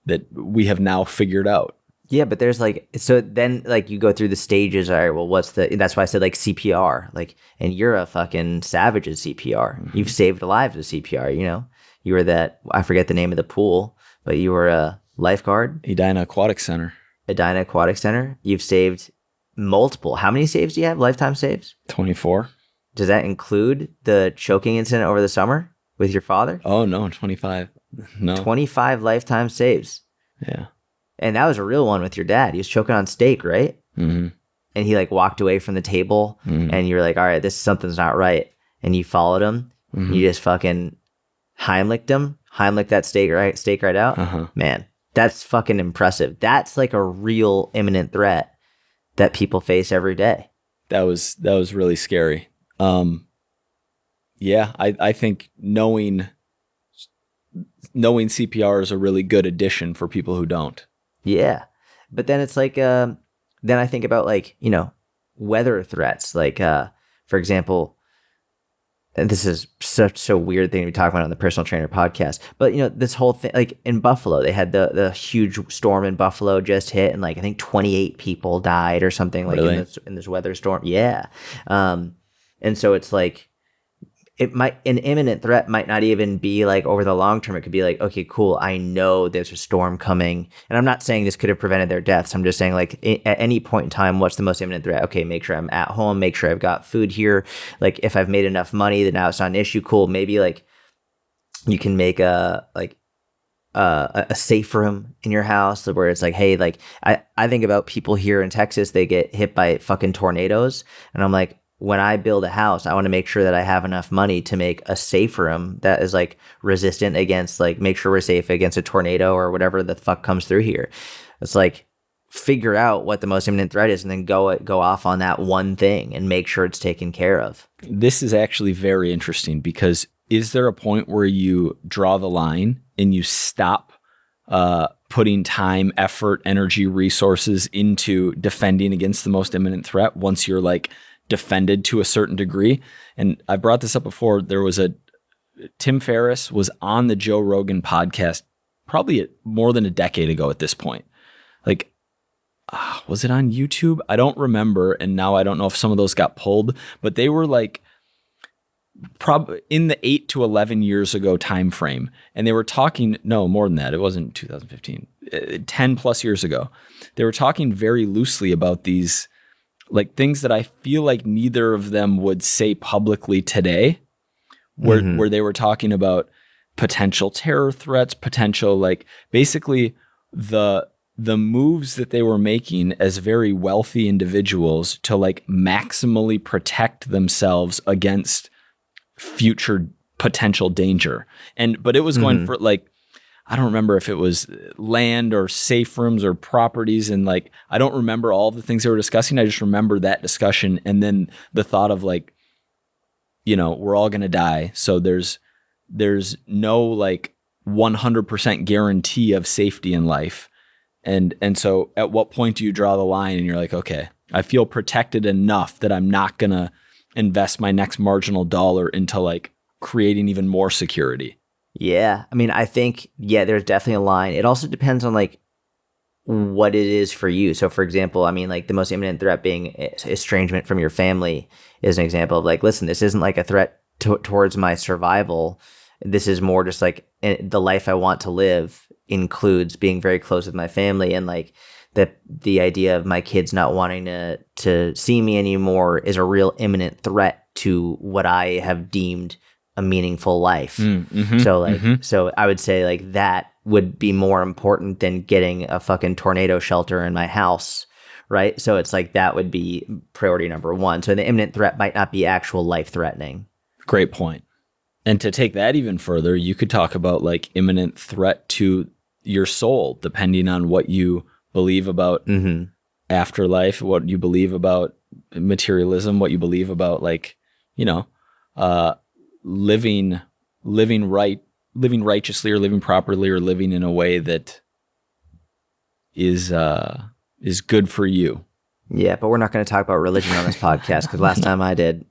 that we have now figured out. Yeah, but there's like, so then like you go through the stages. All right, well, that's why I said like CPR, like, and you're a fucking savage at CPR. You've saved lives with CPR, you know? You were I forget the name of the pool, but you were a lifeguard. Edina Aquatic Center. Edina Aquatic Center. You've saved multiple. How many saves do you have? Lifetime saves? 24. Does that include the choking incident over the summer with your father? Oh, no, 25. No. 25 lifetime saves. Yeah. And that was a real one with your dad. He was choking on steak, right? Mm-hmm. And he like walked away from the table, and you're like, all right, something's not right. And you followed him. Mm-hmm. You just fucking Heimlicked him. Heimlicked that steak right out. Uh-huh. Man, that's fucking impressive. That's like a real imminent threat that people face every day. That was really scary. Yeah, I think knowing CPR is a really good addition for people who don't. Yeah. But then it's like, then I think about like, you know, weather threats. Like, for example, and this is such a weird thing to be talking about on the Personal Trainer podcast, but you know, this whole thing, like in Buffalo, they had the huge storm in Buffalo just hit, and like, I think 28 people died or something like really? in this weather storm. Yeah. And so it's like, an imminent threat might not even be like over the long term. It could be like, okay, cool, I know there's a storm coming. And I'm not saying this could have prevented their deaths. I'm just saying like at any point in time, what's the most imminent threat? Okay, make sure I'm at home, make sure I've got food here. Like if I've made enough money, then now it's not an issue. Cool. Maybe like you can make a safe room in your house where it's like, hey, like I think about people here in Texas, they get hit by fucking tornadoes. And I'm like, when I build a house, I want to make sure that I have enough money to make a safe room that is like resistant against, like, make sure we're safe against a tornado or whatever the fuck comes through here. It's like, figure out what the most imminent threat is and then go off on that one thing and make sure it's taken care of. This is actually very interesting, because is there a point where you draw the line and you stop putting time, effort, energy, resources into defending against the most imminent threat once you're like defended to a certain degree? And I brought this up before. There was Tim Ferriss was on the Joe Rogan podcast probably more than a decade ago at this point. Like, was it on YouTube? I don't remember. And now I don't know if some of those got pulled, but they were like probably in the 8 to 11 years ago time frame. And they were talking, no, more than that. It wasn't 2015, 10 plus years ago. They were talking very loosely about these like things that I feel like neither of them would say publicly today, where they were talking about potential terror threats, potential, like, basically the moves that they were making as very wealthy individuals to like maximally protect themselves against future potential danger. But it was going for like, I don't remember if it was land or safe rooms or properties. And like, I don't remember all the things they were discussing. I just remember that discussion. And then the thought of like, you know, we're all going to die. So there's no like 100% guarantee of safety in life. And so at what point do you draw the line and you're like, okay, I feel protected enough that I'm not going to invest my next marginal dollar into like creating even more security? Yeah. I mean, I think, yeah, there's definitely a line. It also depends on like what it is for you. So for example, I mean, like the most imminent threat being estrangement from your family is an example of like, listen, this isn't like a threat towards my survival. This is more just like the life I want to live includes being very close with my family, and like the idea of my kids not wanting to see me anymore is a real imminent threat to what I have deemed a meaningful life. So I would say like that would be more important than getting a fucking tornado shelter in my house, right? So it's like that would be priority number one. So the imminent threat might not be actual life threatening. Great point. And to take that even further, you could talk about like imminent threat to your soul, depending on what you believe about afterlife, what you believe about materialism, what you believe about like, you know, living righteously or living properly or living in a way that is is good for you. Yeah, but we're not going to talk about religion on this podcast because last time I did,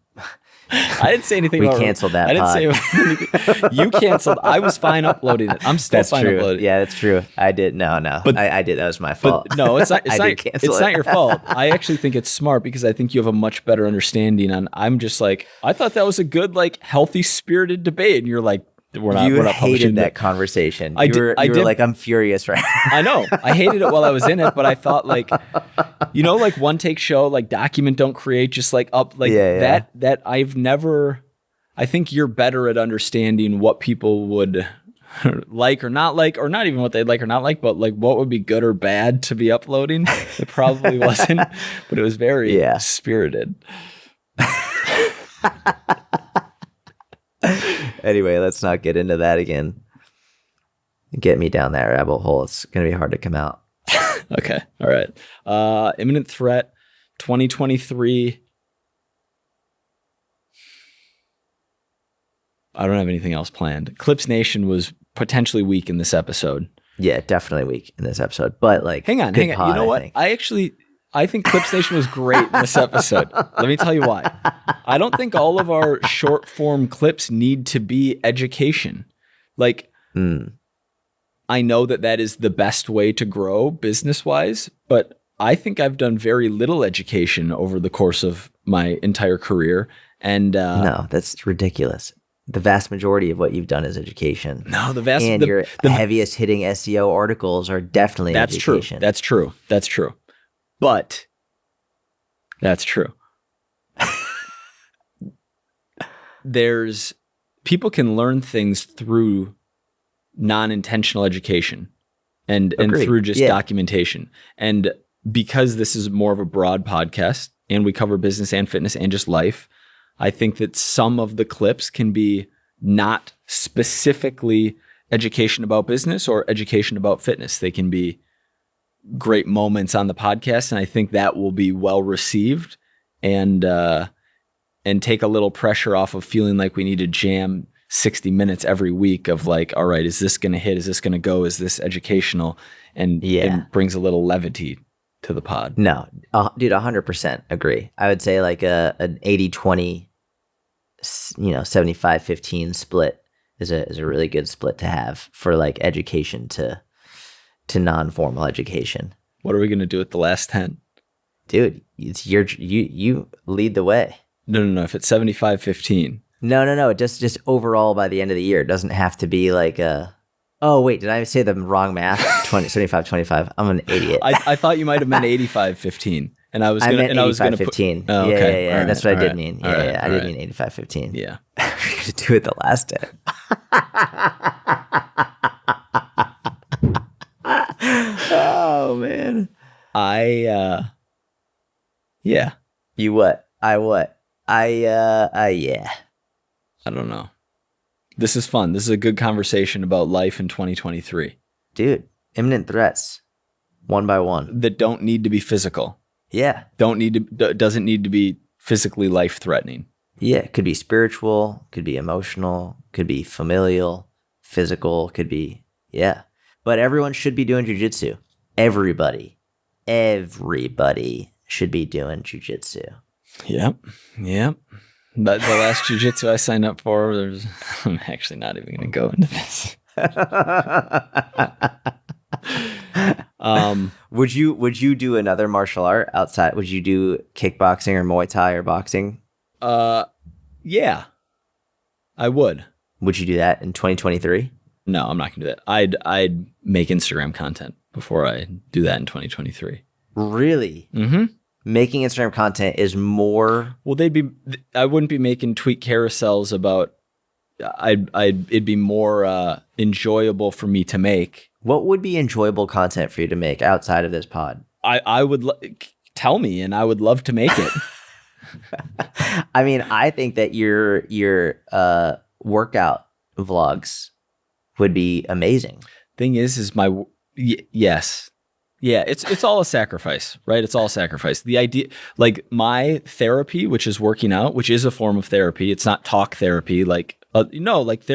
I didn't say anything. We canceled that. I didn't say anything. You canceled. I was fine uploading it. I'm still fine uploading it. Yeah, that's true. I did. No. But I did. That was my fault. But no, it's not. It's not your fault. I actually think it's smart because I think you have a much better understanding. And I'm just like, I thought that was a good, like, healthy, spirited debate, and you're like, we're not hated that conversation. You were like, I'm furious right now. I know. I hated it while I was in it, but I thought, like, like one take show, like document, don't create, just like up, like that I've never, I think you're better at understanding what people would like, or not even what they'd like or not like, but like what would be good or bad to be uploading. It probably wasn't, but it was very spirited. Anyway, let's not get into that again. Get me down that rabbit hole. It's going to be hard to come out. Okay. All right. Imminent threat, 2023. I don't have anything else planned. Clips Nation was potentially weak in this episode. Yeah, definitely weak in this episode. But like, hang on. You know what? I think Clips Nation was great in this episode. Let me tell you why. I don't think all of our short form clips need to be education. Like, I know that is the best way to grow business wise, but I think I've done very little education over the course of my entire career. And no, that's ridiculous. The vast majority of what you've done is education. No, the heaviest hitting SEO articles are definitely education. That's true. But that's true. People can learn things through non-intentional education and through just documentation. And because this is more of a broad podcast and we cover business and fitness and just life, I think that some of the clips can be not specifically education about business or education about fitness. They can be great moments on the podcast, and I think that will be well received and take a little pressure off of feeling like we need to jam 60 minutes every week of like, all right, is this going to hit? Is this going to go? Is this educational? And brings a little levity to the pod. No, dude, 100% agree. I would say like an 80-20, 75-15 split is a really good split to have for like education to non-formal education. What are we going to do with the last 10? Dude, it's you lead the way. No. If it's 75-15. No. Just overall by the end of the year. It doesn't have to be like oh, wait, did I say the wrong math? 75-25. I'm an idiot. I thought you might have meant 85-15. And I was going to 85-15. Oh, okay. Yeah. That's what I did mean. I did mean 85-15. Yeah. We're going to do it the last 10. Oh man. Yeah. You what? I what? Yeah. I don't know. This is fun. This is a good conversation about life in 2023. Dude, imminent threats. One by one. That don't need to be physical. Yeah. Doesn't need to be physically life-threatening. Yeah. It could be spiritual, could be emotional, could be familial, physical, could be, But everyone should be doing jiu-jitsu. Everybody should be doing jiu-jitsu. Yep. But the last jiu-jitsu I signed up for, I'm actually not even going to go into this. Would you do another martial art outside? Would you do kickboxing or Muay Thai or boxing? Yeah, I would. Would you do that in 2023? No, I'm not gonna do that. I'd make Instagram content before I do that in 2023. Really? Mm-hmm. Making Instagram content is more. Well, I wouldn't be making tweet carousels about. It'd be more enjoyable for me to make. What would be enjoyable content for you to make outside of this pod? I would tell me, and I would love to make it. I mean, I think that your workout vlogs would be amazing. Thing is yes. Yeah, it's all a sacrifice, right? It's all sacrifice. The idea, like my therapy, which is working out, which is a form of therapy. It's not talk therapy like No, like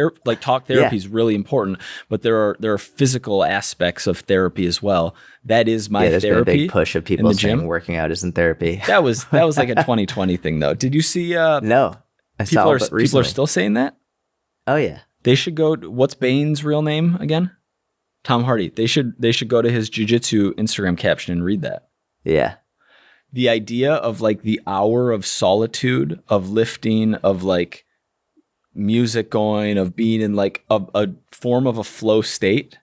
talk therapy is really important, but there are physical aspects of therapy as well. That is my there's therapy. Been a big push of people in the saying gym. working out isn't therapy. That was like a 2020 thing though. Did you see? No, I saw it recently. People are still saying that. Oh yeah, they should go. What's Bane's real name again? Tom Hardy. They should go to his Jiu-Jitsu Instagram caption and read that. Yeah. The idea of like the hour of solitude, of lifting, of like music going, of being in like a form of a flow state,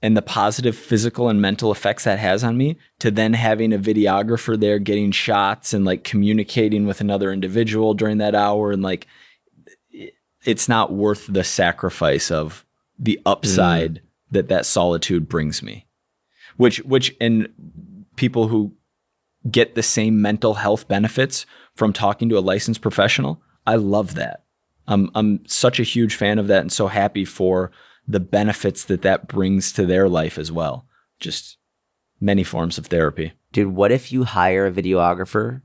and the positive physical and mental effects that has on me, to then having a videographer there getting shots and like communicating with another individual during that hour. And like, it's not worth the sacrifice of the upside that solitude brings me, which, and people who get the same mental health benefits from talking to a licensed professional, I love that. I'm such a huge fan of that, and so happy for the benefits that brings to their life as well. Just many forms of therapy. Dude, what if you hire a videographer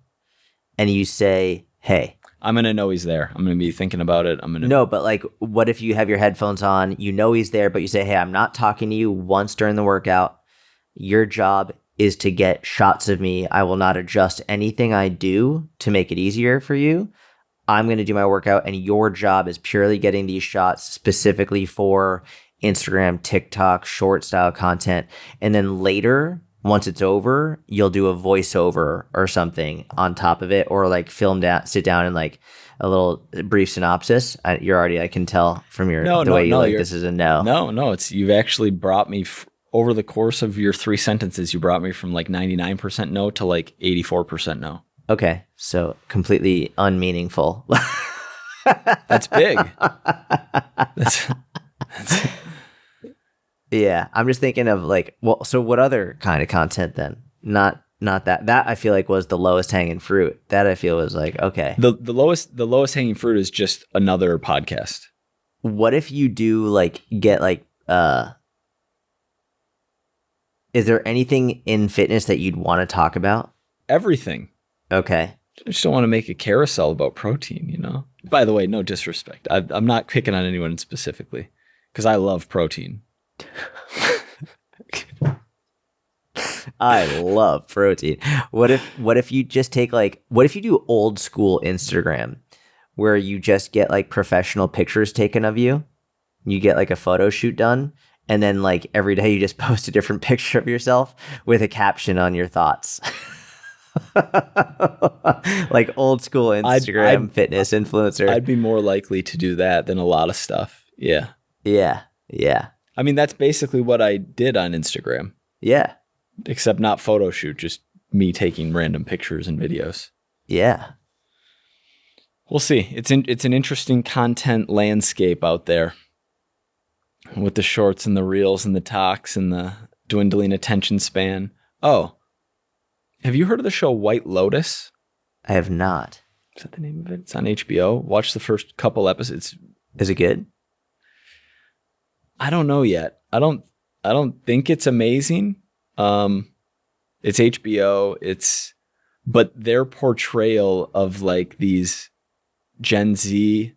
and you say, hey, I'm going to know he's there. I'm going to be thinking about it. No, but like, what if you have your headphones on, you know he's there, but you say, hey, I'm not talking to you once during the workout. Your job is to get shots of me. I will not adjust anything I do to make it easier for you. I'm going to do my workout, and your job is purely getting these shots specifically for Instagram, TikTok, short style content. And then later, once it's over, you'll do a voiceover or something on top of it, or like sit down and like a little brief synopsis. You're already, I can tell from the way you like this is a no. No, you've actually brought me over the course of your 3 sentences, you brought me from like 99% no to like 84% no. Okay, so completely unmeaningful. That's big. Yeah, I'm just thinking of like, well, so what other kind of content then? Not that. That I feel like was the lowest hanging fruit. That I feel was like, okay. The lowest hanging fruit is just another podcast. What if you do like get like is there anything in fitness that you'd want to talk about? Everything. Okay. I just don't want to make a carousel about protein, you know? By the way, no disrespect. I'm not picking on anyone specifically because I love protein. I love protein. What if you just take like, what if you do old school Instagram where you just get like professional pictures taken of you? You get like a photo shoot done, and then like every day you just post a different picture of yourself with a caption on your thoughts. Like old school Instagram fitness influencer. I'd be more likely to do that than a lot of stuff. Yeah. Yeah. I mean, that's basically what I did on Instagram. Yeah. Except not photo shoot, just me taking random pictures and videos. Yeah. We'll see. It's an interesting content landscape out there with the shorts and the reels and the talks and the dwindling attention span. Oh, have you heard of the show White Lotus? I have not. Is that the name of it? It's on HBO. Watch the first couple episodes. Is it good? I don't know yet. I don't think it's amazing. It's HBO. But their portrayal of like these Gen Z,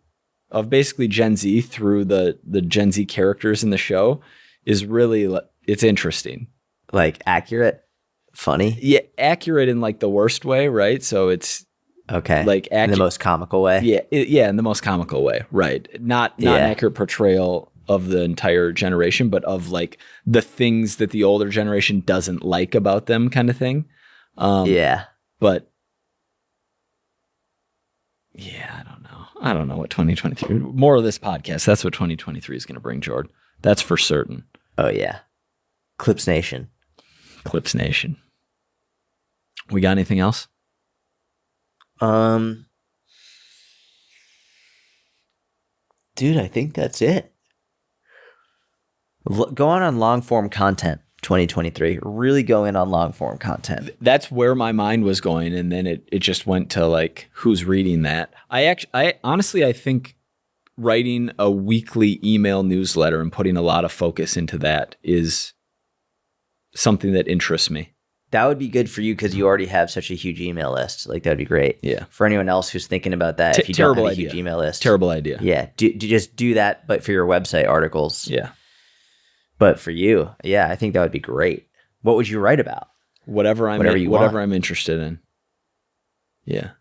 of basically Gen Z through the Gen Z characters in the show is really, it's interesting. Like accurate? Funny? Yeah, accurate in like the worst way, right? So it's okay. Like in the most comical way. Yeah, in the most comical way, right? Not an accurate portrayal of the entire generation, but of like the things that the older generation doesn't like about them, kind of thing. But yeah, I don't know what 2023. More of this podcast. That's what 2023 is going to bring, Jordan. That's for certain. Oh yeah, Clips Nation. Clips Nation. We got anything else? Dude, I think that's it. Going on long form content 2023. Really going on long form content. That's where my mind was going, and then it just went to like who's reading that. I honestly think writing a weekly email newsletter and putting a lot of focus into that is something that interests me. That would be good for you because you already have such a huge email list. Like, that'd be great. Yeah. For anyone else who's thinking about that, if you don't have a huge email list. Terrible idea. Yeah. Just do that, but for your website articles. Yeah. But for you, yeah, I think that would be great. What would you write about? Whatever I'm interested in. Yeah.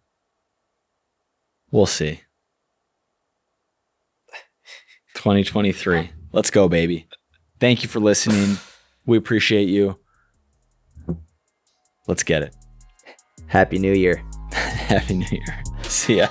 We'll see. 2023. Let's go, baby. Thank you for listening. We appreciate you. Let's get it. Happy New Year. Happy New Year. See ya.